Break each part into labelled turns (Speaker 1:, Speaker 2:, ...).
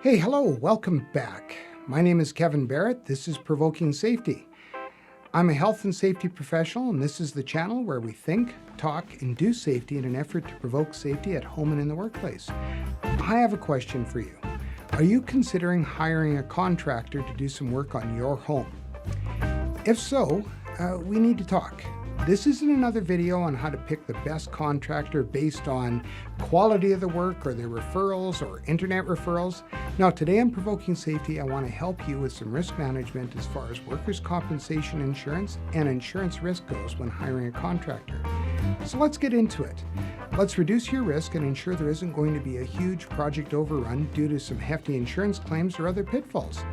Speaker 1: Hey, hello, welcome back. My name is Kevin Barrett. This is Provoking Safety. I'm a health and safety professional, and this is the channel where we think, talk, and do safety in an effort to provoke safety at home and in the workplace. I have a question for you. Are you considering hiring a contractor to do some work on your home? If so, we need to talk. This isn't another video on how to pick the best contractor based on quality of the work or their referrals or internet referrals. Now, today on Provoking Safety, I want to help you with some risk management as far as workers' compensation insurance and insurance risk goes when hiring a contractor. So let's get into it. Let's reduce your risk and ensure there isn't going to be a huge project overrun due to some hefty insurance claims or other pitfalls.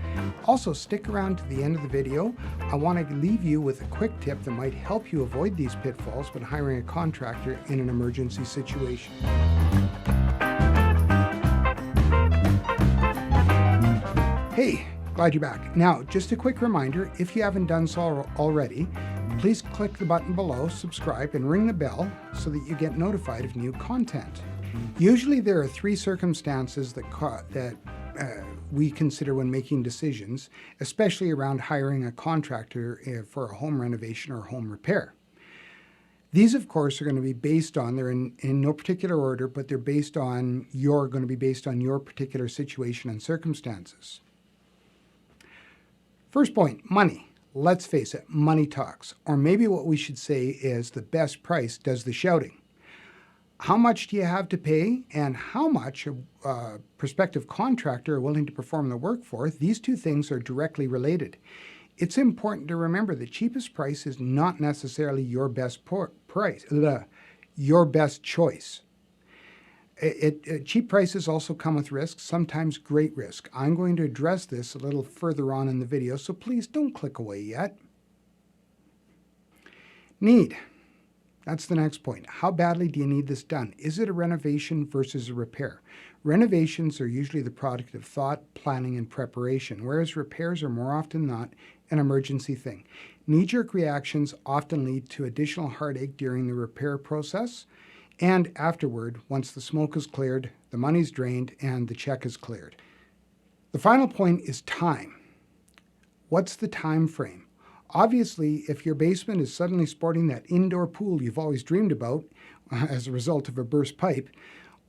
Speaker 1: Also, stick around to the end of the video. I want to leave you with a quick tip that might help you avoid these pitfalls when hiring a contractor in an emergency situation. Hey, glad you're back. Now, just a quick reminder, if you haven't done so already, please click the button below, subscribe, and ring the bell so that you get notified of new content. Usually there are three circumstances that we consider when making decisions, especially around hiring a contractor for a home renovation or home repair. These, of course, are going to be based on, they're in no particular order, but they're going to be based on your particular situation and circumstances. First point, money. Let's face it, money talks. Or maybe what we should say is the best price does the shouting. How much do you have to pay and how much a prospective contractor are willing to perform the work for? These two things are directly related. It's important to remember the cheapest price is not necessarily your best your best choice. Cheap prices also come with risks, sometimes great risk. I'm going to address this a little further on in the video, so please don't click away yet. Need. That's the next point. How badly do you need this done? Is it a renovation versus a repair? Renovations are usually the product of thought, planning, and preparation, whereas repairs are more often not an emergency thing. Knee-jerk reactions often lead to additional heartache during the repair process, and afterward, once the smoke is cleared, the money's drained, and the check is cleared. The final point is time. What's the time frame? Obviously, if your basement is suddenly sporting that indoor pool you've always dreamed about as a result of a burst pipe,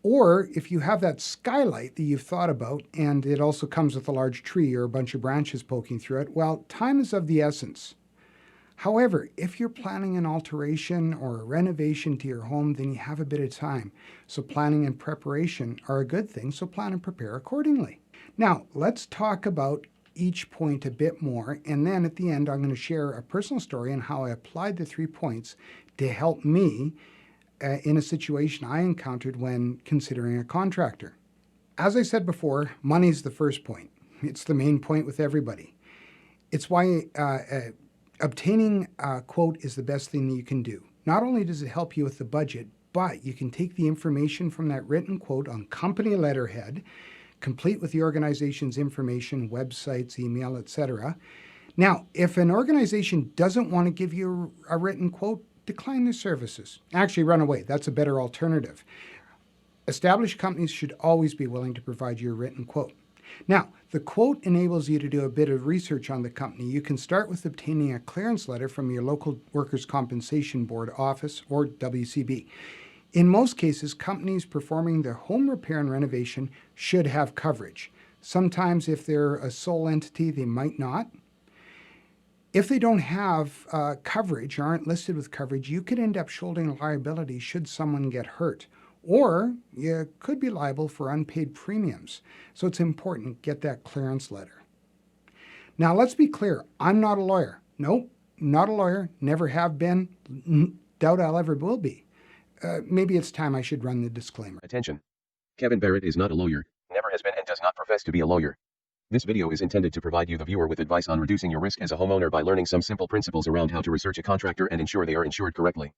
Speaker 1: or if you have that skylight that you've thought about and it also comes with a large tree or a bunch of branches poking through it, well, time is of the essence. However, if you're planning an alteration or a renovation to your home, then you have a bit of time. So planning and preparation are a good thing, so plan and prepare accordingly. Now, let's talk about each point a bit more, and then at the end, I'm going to share a personal story on how I applied the 3 points to help me in a situation I encountered when considering a contractor. As I said before, money is the first point. It's the main point with everybody. It's why obtaining a quote is the best thing that you can do. Not only does it help you with the budget, but you can take the information from that written quote on company letterhead, complete with the organization's information, websites, email, etc. Now, if an organization doesn't want to give you a written quote, decline their services. Actually, run away. That's a better alternative. Established companies should always be willing to provide you a written quote. Now, the quote enables you to do a bit of research on the company. You can start with obtaining a clearance letter from your local Workers' Compensation Board office or WCB. In most cases, companies performing their home repair and renovation should have coverage. Sometimes if they're a sole entity, they might not. If they don't have coverage or aren't listed with coverage, you could end up shouldering liability should someone get hurt. Or you could be liable for unpaid premiums. So it's important, get that clearance letter. Now let's be clear, I'm not a lawyer. Nope, not a lawyer, never have been, doubt I'll ever will be. Maybe it's time I should run the disclaimer.
Speaker 2: Attention. Kevin Barrett is not a lawyer, never has been and does not profess to be a lawyer. This video is intended to provide you the viewer with advice on reducing your risk as a homeowner by learning some simple principles around how to research a contractor and ensure they are insured correctly.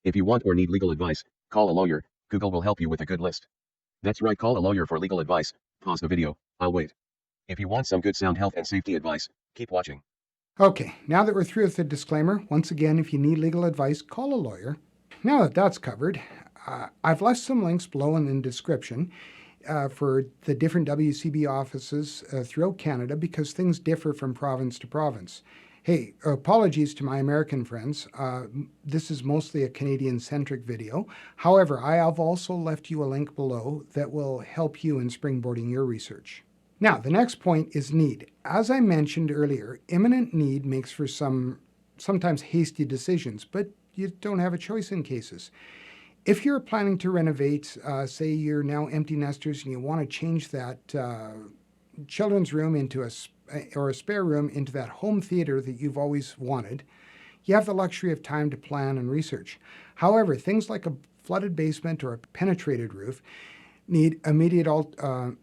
Speaker 2: If you want or need legal advice, call a lawyer. Google will help you with a good list. That's right, call a lawyer for legal advice. Pause the video, I'll wait. If you want some good sound health and safety advice, keep watching.
Speaker 1: Okay, now that we're through with the disclaimer, once again, if you need legal advice, call a lawyer. Now that that's covered, I've left some links below in the description. for the different WCB offices throughout Canada because things differ from province to province. Hey, apologies to my American friends. This is mostly a Canadian-centric video. However, I have also left you a link below that will help you in springboarding your research. Now, the next point is need. As I mentioned earlier, imminent need makes for sometimes hasty decisions, but you don't have a choice in cases. If you're planning to renovate, say you're now empty nesters and you want to change that children's room into a spare room into that home theater that you've always wanted, you have the luxury of time to plan and research. However, things like a flooded basement or a penetrated roof need immediate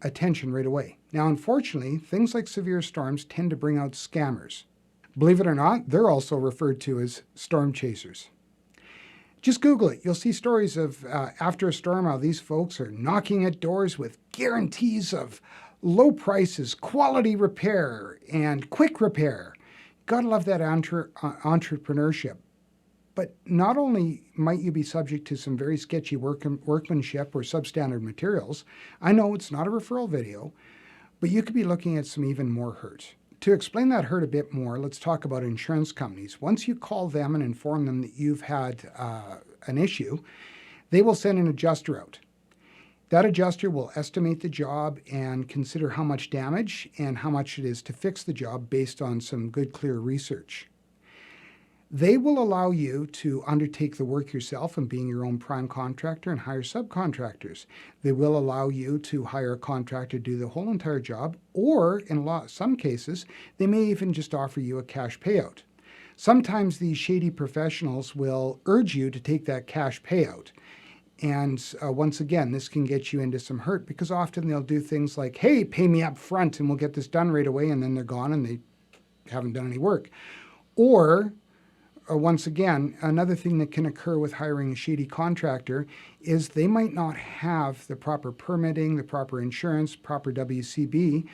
Speaker 1: attention right away. Now, unfortunately, things like severe storms tend to bring out scammers. Believe it or not, they're also referred to as storm chasers. Just Google it. You'll see stories of after a storm how these folks are knocking at doors with guarantees of low prices, quality repair, and quick repair. Gotta love that entrepreneurship. But not only might you be subject to some very sketchy workmanship or substandard materials, I know it's not a referral video, but you could be looking at some even more hurt. To explain that hurt a bit more, let's talk about insurance companies. Once you call them and inform them that you've had an issue, they will send an adjuster out. That adjuster will estimate the job and consider how much damage and how much it is to fix the job based on some good, clear research. They will allow you to undertake the work yourself and being your own prime contractor and hire subcontractors. They will allow you to hire a contractor to do the whole entire job, or in some cases, they may even just offer you a cash payout. Sometimes these shady professionals will urge you to take that cash payout. And once again, this can get you into some hurt because often they'll do things like, hey, pay me up front and we'll get this done right away, and then they're gone and they haven't done any work. Or once again, another thing that can occur with hiring a shady contractor is they might not have the proper permitting, the proper insurance, proper WCB.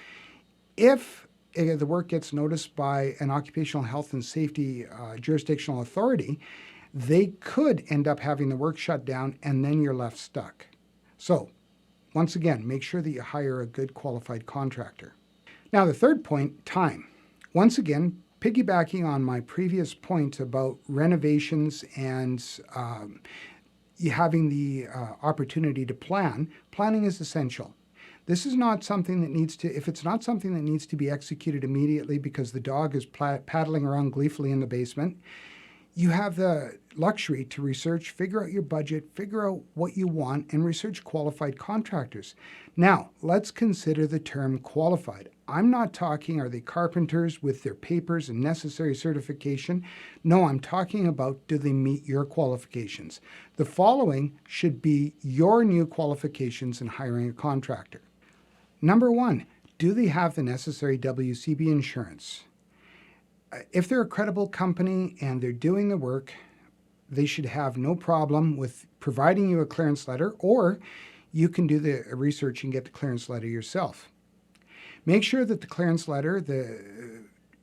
Speaker 1: If the work gets noticed by an occupational health and safety jurisdictional authority, they could end up having the work shut down and then you're left stuck. So once again, make sure that you hire a good qualified contractor. Now, the third point, time. Once again, piggybacking on my previous point about renovations and you having the opportunity to plan, planning is essential. This is not something that needs to, if it's not something that needs to be executed immediately because the dog is paddling around gleefully in the basement, you have the luxury to research, figure out your budget, figure out what you want, and research qualified contractors. Now, let's consider the term qualified. I'm not talking, are they carpenters with their papers and necessary certification? No, I'm talking about, do they meet your qualifications? The following should be your new qualifications in hiring a contractor. Number one, do they have the necessary WCB insurance? If they're a credible company and they're doing the work, they should have no problem with providing you a clearance letter, or you can do the research and get the clearance letter yourself. Make sure that the clearance letter,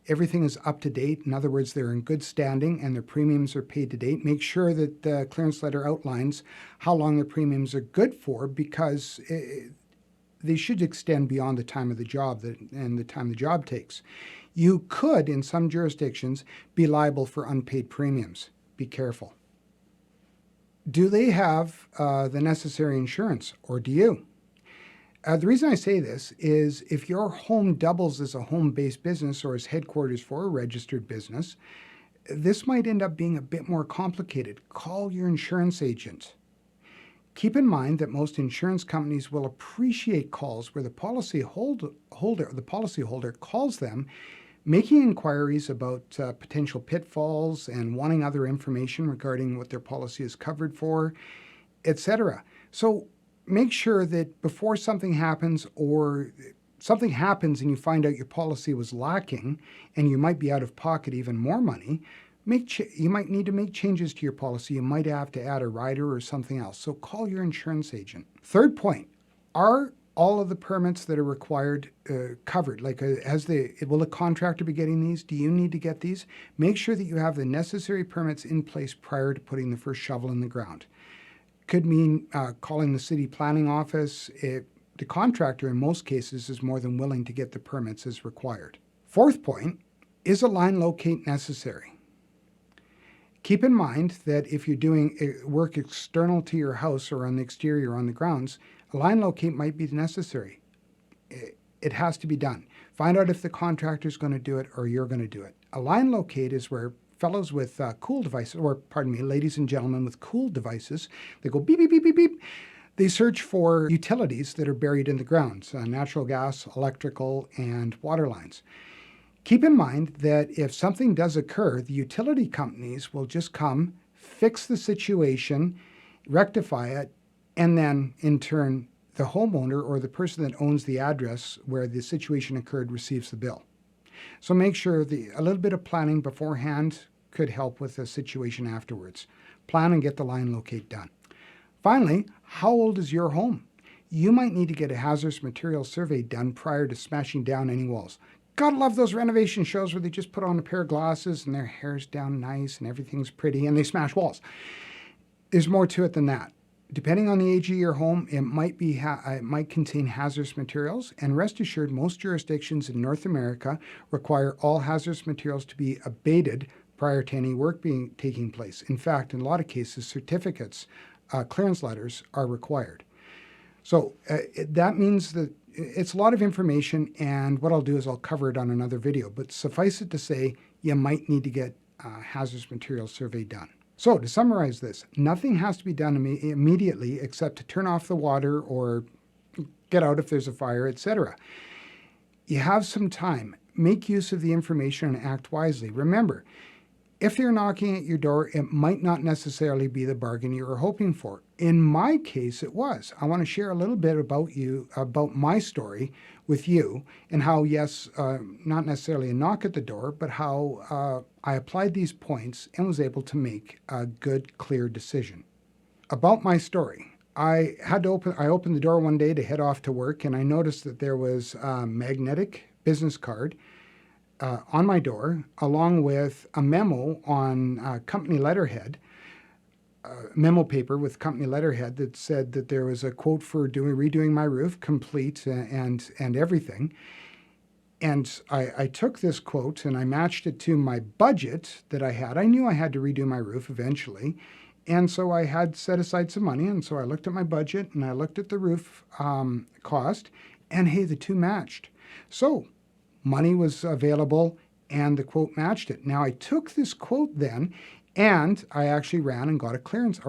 Speaker 1: everything is up to date. In other words, they're in good standing and their premiums are paid to date. Make sure that the clearance letter outlines how long the premiums are good for, because they should extend beyond the time of the job and the time the job takes. You could, in some jurisdictions, be liable for unpaid premiums. Be careful. Do they have the necessary insurance, or do you? The reason I say this is if your home doubles as a home-based business or as headquarters for a registered business, this might end up being a bit more complicated. Call your insurance agent. Keep in mind that most insurance companies will appreciate calls where the policyholder calls them, making inquiries about potential pitfalls and wanting other information regarding what their policy is covered for, etc. So make sure that before something happens, or something happens and you find out your policy was lacking and you might be out of pocket even more money, you might need to make changes to your policy. You might have to add a rider or something else. So call your insurance agent. Third point, are all of the permits that are required covered? Like, will a contractor be getting these? Do you need to get these? Make sure that you have the necessary permits in place prior to putting the first shovel in the ground. Could mean calling the city planning office. the contractor in most cases is more than willing to get the permits as required. Fourth point, is a line locate necessary? Keep in mind that if you're doing work external to your house or on the exterior or on the grounds, a line locate might be necessary. It has to be done. Find out if the contractor is going to do it or you're going to do it. A line locate is where fellows with cool devices, or pardon me, ladies and gentlemen with cool devices, they go beep, beep, beep, beep, beep. They search for utilities that are buried in the ground, natural gas, electrical, and water lines. Keep in mind that if something does occur, the utility companies will just come, fix the situation, rectify it, and then in turn, the homeowner or the person that owns the address where the situation occurred receives the bill. So make sure a little bit of planning beforehand could help with the situation afterwards. Plan and get the line locate done. Finally, how old is your home? You might need to get a hazardous materials survey done prior to smashing down any walls. Gotta love those renovation shows where they just put on a pair of glasses and their hair's down nice and everything's pretty and they smash walls. There's more to it than that. Depending on the age of your home, it might contain hazardous materials, and rest assured, most jurisdictions in North America require all hazardous materials to be abated prior to any work taking place. In fact, in a lot of cases, certificates, clearance letters are required. So that means that it's a lot of information, and what I'll do is I'll cover it on another video, but suffice it to say, you might need to get a hazardous materials survey done. So to summarize this, nothing has to be done immediately except to turn off the water or get out if there's a fire, etc. You have some time. Make use of the information and act wisely. Remember, if they're knocking at your door, it might not necessarily be the bargain you were hoping for. In my case, it was. I want to share a little bit about my story with you, and how, yes, not necessarily a knock at the door, but how I applied these points and was able to make a good, clear decision. About my story, I opened the door one day to head off to work, and I noticed that there was a magnetic business card on my door, along with a memo on company letterhead, memo paper with company letterhead that said that there was a quote for redoing my roof, complete and everything. And I took this quote and I matched it to my budget that I had. I knew I had to redo my roof eventually. And so I had set aside some money. And so I looked at my budget and I looked at the roof cost, and hey, the two matched. So money was available and the quote matched it. Now I took this quote then and I actually ran and got a clearance,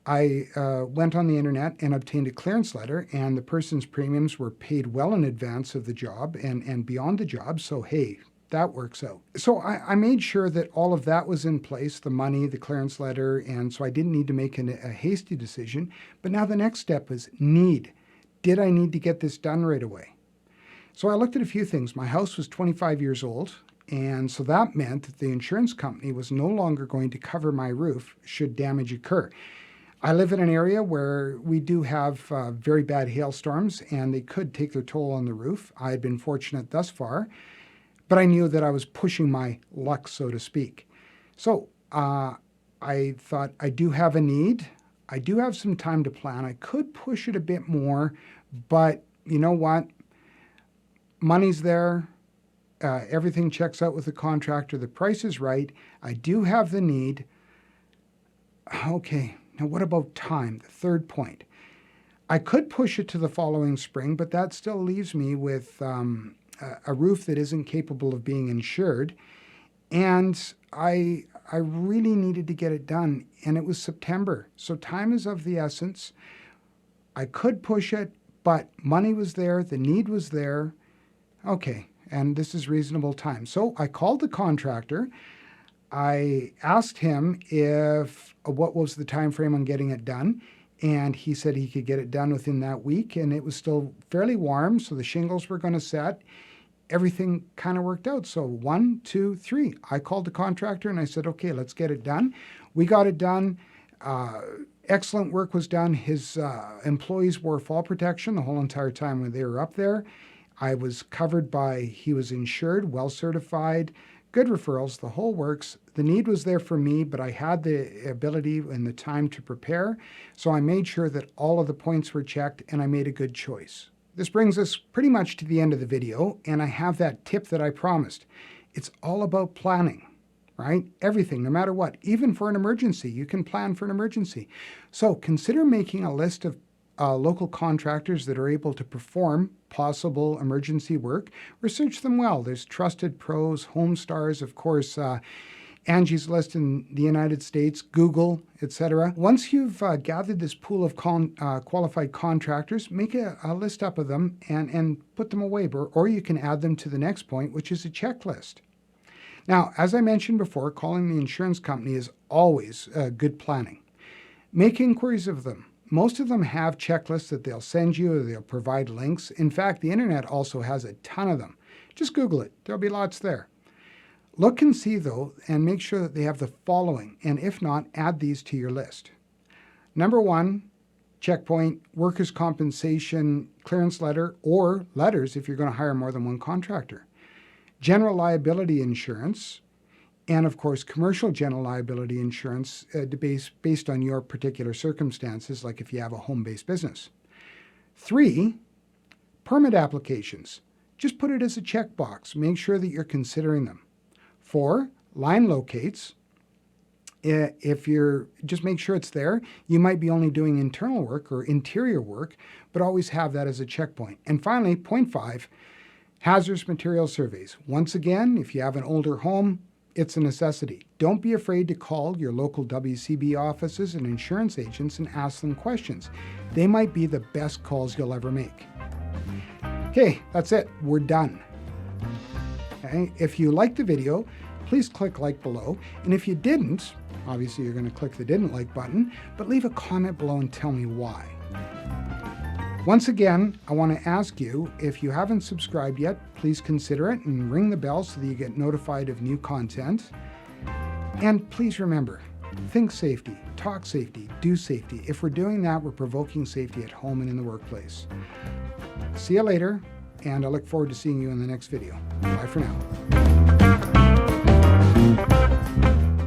Speaker 1: I went on the internet and obtained a clearance letter, and the person's premiums were paid well in advance of the job and beyond the job. So, hey, that works out. So I made sure that all of that was in place, the money, the clearance letter, and so I didn't need to make a hasty decision. But now the next step was need. Did I need to get this done right away? So I looked at a few things. My house was 25 years old. And so that meant that the insurance company was no longer going to cover my roof should damage occur. I live in an area where we do have very bad hailstorms, and they could take their toll on the roof. I had been fortunate thus far, but I knew that I was pushing my luck, so to speak. So I thought, I do have a need. I do have some time to plan. I could push it a bit more, but you know what? Money's there. Everything checks out with the contractor. The price is right. I do have the need. Okay, now what about time? The third point. I could push it to the following spring, but that still leaves me with a roof that isn't capable of being insured. And I really needed to get it done, and it was September. So time is of the essence. I could push it, but money was there. The need was there. Okay. And this is reasonable time. So I called the contractor. I asked him what was the time frame on getting it done, and he said he could get it done within that week, and it was still fairly warm, so the shingles were going to set. Everything kind of worked out. So 1, 2, 3. I called the contractor and I said, okay, let's get it done. We got it done. Excellent work was done. His employees wore fall protection the whole entire time when they were up there. I was covered he was insured, well certified, good referrals, the whole works. The need was there for me, but I had the ability and the time to prepare, so I made sure that all of the points were checked and I made a good choice. This brings us pretty much to the end of the video, and I have that tip that I promised. It's all about planning, right? Everything, no matter what, even for an emergency, you can plan for an emergency. So consider making a list of local contractors that are able to perform possible emergency work. Research them well. There's Trusted Pros, Homestars, of course, Angie's List in the United States, Google, etc. Once you've gathered this pool of qualified contractors, make a list up of them and put them away, or you can add them to the next point, which is a checklist. Now, as I mentioned before, calling the insurance company is always good planning. Make inquiries of them. Most of them have checklists that they'll send you or they'll provide links. In fact, the internet also has a ton of them. Just Google it. There'll be lots there. Look and see, though, and make sure that they have the following, and if not, add these to your list. Number 1, checkpoint, workers' compensation clearance letter, or letters if you're going to hire more than one contractor. General liability insurance, and of course, commercial general liability insurance based on your particular circumstances, like if you have a home-based business. 3, permit applications. Just put it as a checkbox. Make sure that you're considering them. 4, line locates. Just make sure it's there. You might be only doing internal work or interior work, but always have that as a checkpoint. And finally, point 5, hazardous material surveys. Once again, if you have an older home, it's a necessity. Don't be afraid to call your local WCB offices and insurance agents and ask them questions. They might be the best calls you'll ever make. Okay, that's it. We're done. Okay? If you liked the video, please click like below. And if you didn't, obviously you're going to click the didn't like button, but leave a comment below and tell me why. Once again, I want to ask you, if you haven't subscribed yet, please consider it and ring the bell so that you get notified of new content. And please remember, think safety, talk safety, do safety. If we're doing that, we're provoking safety at home and in the workplace. See you later, and I look forward to seeing you in the next video. Bye for now.